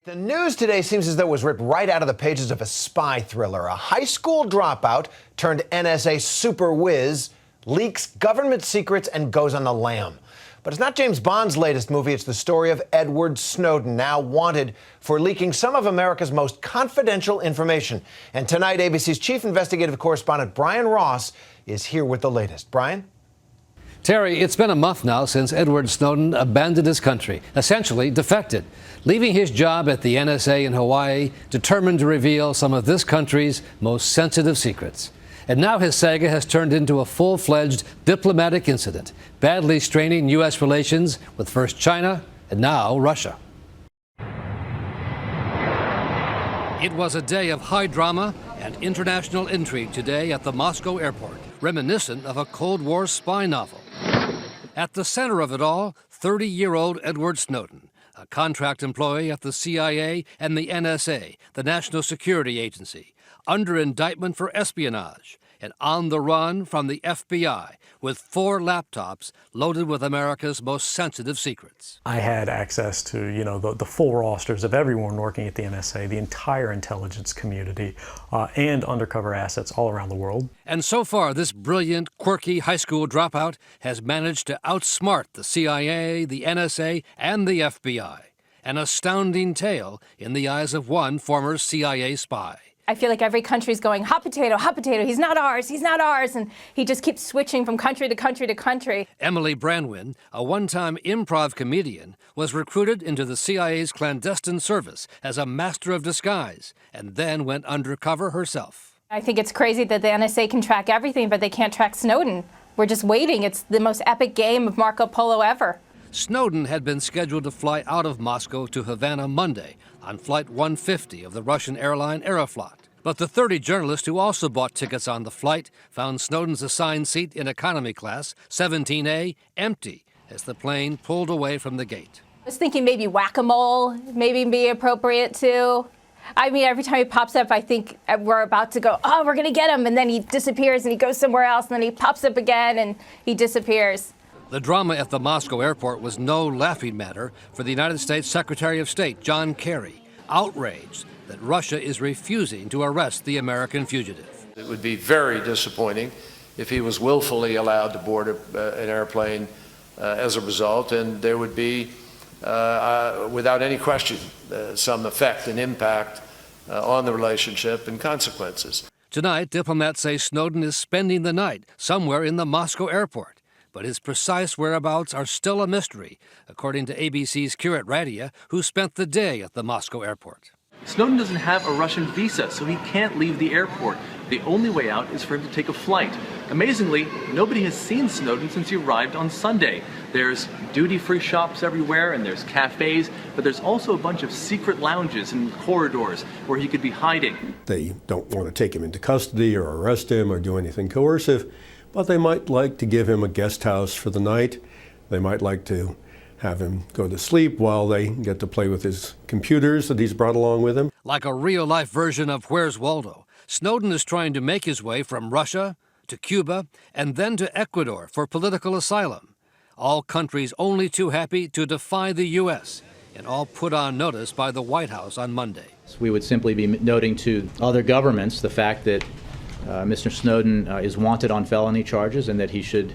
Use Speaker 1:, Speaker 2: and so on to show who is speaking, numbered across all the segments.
Speaker 1: The news today seems as though it was ripped right out of the pages of a spy thriller. A high school dropout turned NSA super whiz leaks government secrets and goes on the lam. But it's not James Bond's latest movie. It's the story of Edward Snowden, now wanted for leaking some of America's most confidential information. And tonight, ABC's chief investigative correspondent Brian Ross is here with the latest. Brian?
Speaker 2: Terry, it's been a month now since Edward Snowden abandoned his country, essentially defected, leaving his job at the NSA in Hawaii, determined to reveal some of this country's most sensitive secrets. And now his saga has turned into a full-fledged diplomatic incident, badly straining U.S. relations with first China and now Russia. It was a day of high drama and international intrigue today at the Moscow airport, reminiscent of a Cold War spy novel. At the center of it all, 30-year-old Edward Snowden, a contract employee at the CIA and the NSA, the National Security Agency, under indictment for espionage and on the run from the FBI with 4 laptops loaded with America's most sensitive secrets.
Speaker 3: I had access to, the full rosters of everyone working at the NSA, the entire intelligence community, and undercover assets all around the world.
Speaker 2: And so far, this brilliant, quirky high school dropout has managed to outsmart the CIA, the NSA, and the FBI. An astounding tale in the eyes of one former CIA spy.
Speaker 4: I feel like every country's going, hot potato, he's not ours, and he just keeps switching from country to country to country.
Speaker 2: Emily Brandwin, a one-time improv comedian, was recruited into the CIA's clandestine service as a master of disguise, and then went undercover herself.
Speaker 4: I think it's crazy that the NSA can track everything, but they can't track Snowden. We're just waiting. It's the most epic game of Marco Polo ever.
Speaker 2: Snowden had been scheduled to fly out of Moscow to Havana Monday on Flight 150 of the Russian airline Aeroflot. But the 30 journalists who also bought tickets on the flight found Snowden's assigned seat in economy class, 17A, empty as the plane pulled away from the gate.
Speaker 4: I was thinking maybe whack-a-mole, maybe be appropriate too. I mean, every time he pops up, I think we're about to go, oh, we're going to get him, and then he disappears and he goes somewhere else, and then he pops up again and he disappears.
Speaker 2: The drama at the Moscow airport was no laughing matter for the United States Secretary of State, John Kerry, outraged that Russia is refusing to arrest the American fugitive.
Speaker 5: It would be very disappointing if he was willfully allowed to board an airplane as a result, and there would be, without any question, some effect and impact on the relationship and consequences.
Speaker 2: Tonight, diplomats say Snowden is spending the night somewhere in the Moscow airport, but his precise whereabouts are still a mystery, according to ABC's Kirat Radia, who spent the day at the Moscow airport.
Speaker 6: Snowden doesn't have a Russian visa, so he can't leave the airport. The only way out is for him to take a flight. Amazingly, nobody has seen Snowden since he arrived on Sunday. There's duty-free shops everywhere, and there's cafes, but there's also a bunch of secret lounges and corridors where he could be hiding.
Speaker 7: They don't want to take him into custody or arrest him or do anything coercive, but they might like to give him a guest house for the night. They might like to have him go to sleep while they get to play with his computers that he's brought along with him.
Speaker 2: Like a real-life version of Where's Waldo, Snowden is trying to make his way from Russia to Cuba and then to Ecuador for political asylum. All countries only too happy to defy the U.S., and all put on notice by the White House on Monday.
Speaker 8: We would simply be noting to other governments the fact that Mr. Snowden is wanted on felony charges and that he should,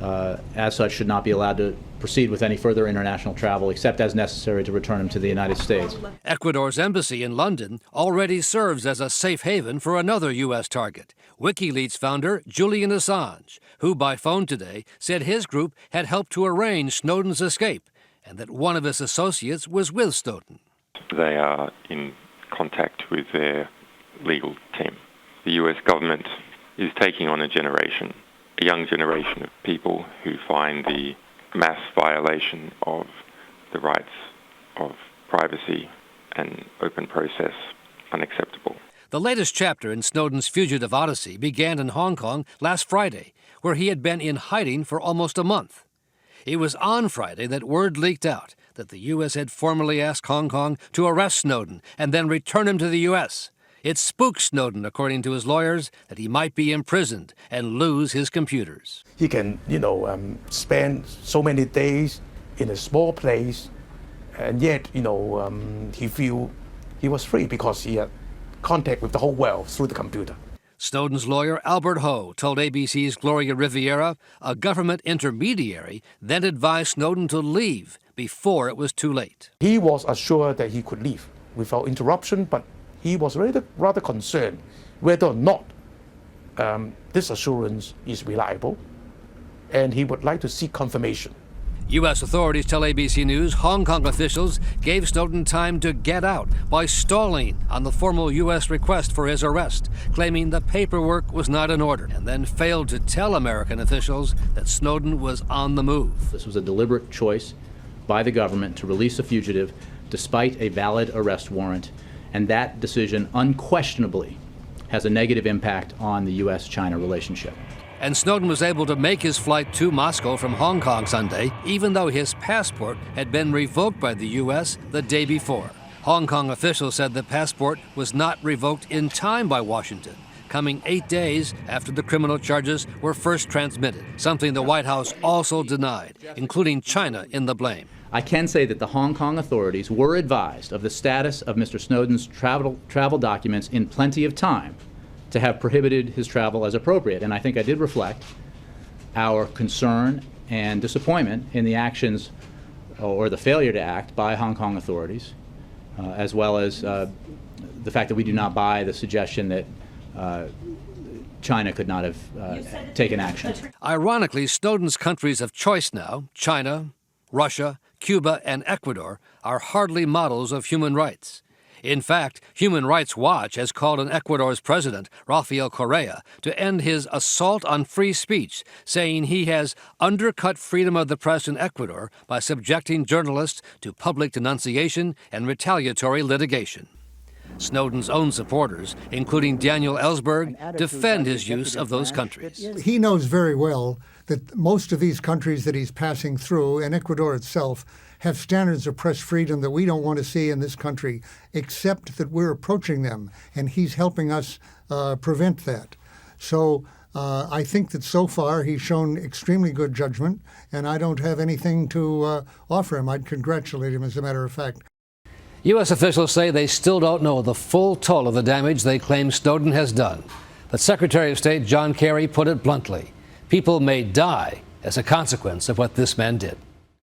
Speaker 8: as such, should not be allowed to proceed with any further international travel except as necessary to return him to the United States.
Speaker 2: Ecuador's embassy in London already serves as a safe haven for another U.S. target, WikiLeaks founder Julian Assange, who by phone today said his group had helped to arrange Snowden's escape and that one of his associates was with Snowden.
Speaker 9: They are in contact with their legal team. The U.S. government is taking on a young generation of people who find the mass violation of the rights of privacy and open process unacceptable.
Speaker 2: The latest chapter in Snowden's fugitive odyssey began in Hong Kong last Friday, where he had been in hiding for almost a month. It was on Friday that word leaked out that the U.S. had formally asked Hong Kong to arrest Snowden and then return him to the U.S. It spooked Snowden, according to his lawyers, that he might be imprisoned and lose his computers.
Speaker 10: He can, spend so many days in a small place and yet, he feel he was free because he had contact with the whole world through the computer.
Speaker 2: Snowden's lawyer, Albert Ho, told ABC's Gloria Riviera a government intermediary then advised Snowden to leave before it was too late.
Speaker 10: He was assured that he could leave without interruption, but he was rather concerned whether or not this assurance is reliable, and he would like to seek confirmation.
Speaker 2: U.S. authorities tell ABC News Hong Kong officials gave Snowden time to get out by stalling on the formal U.S. request for his arrest, claiming the paperwork was not in order, and then failed to tell American officials that Snowden was on the move.
Speaker 8: This was a deliberate choice by the government to release a fugitive despite a valid arrest warrant, and that decision unquestionably has a negative impact on the U.S.-China relationship.
Speaker 2: And Snowden was able to make his flight to Moscow from Hong Kong Sunday, even though his passport had been revoked by the U.S. the day before. Hong Kong officials said the passport was not revoked in time by Washington, coming 8 days after the criminal charges were first transmitted, something the White House also denied, including China in the blame.
Speaker 8: I can say that the Hong Kong authorities were advised of the status of Mr. Snowden's travel documents in plenty of time to have prohibited his travel as appropriate. And I think I did reflect our concern and disappointment in the actions or the failure to act by Hong Kong authorities, as well as the fact that we do not buy the suggestion that China could not have taken action.
Speaker 2: Ironically, Snowden's countries of choice now, China, Russia, Cuba, and Ecuador, are hardly models of human rights. In fact, Human Rights Watch has called on Ecuador's president, Rafael Correa, to end his assault on free speech, saying he has undercut freedom of the press in Ecuador by subjecting journalists to public denunciation and retaliatory litigation. Snowden's own supporters, including Daniel Ellsberg, defend his use of those countries.
Speaker 11: He knows very well that most of these countries that he's passing through, and Ecuador itself, have standards of press freedom that we don't want to see in this country, except that we're approaching them, and he's helping us prevent that. So I think that so far he's shown extremely good judgment, and I don't have anything to offer him. I'd congratulate him, as a matter of fact.
Speaker 2: U.S. officials say they still don't know the full toll of the damage they claim Snowden has done. But Secretary of State John Kerry put it bluntly: people may die as a consequence of what this man did.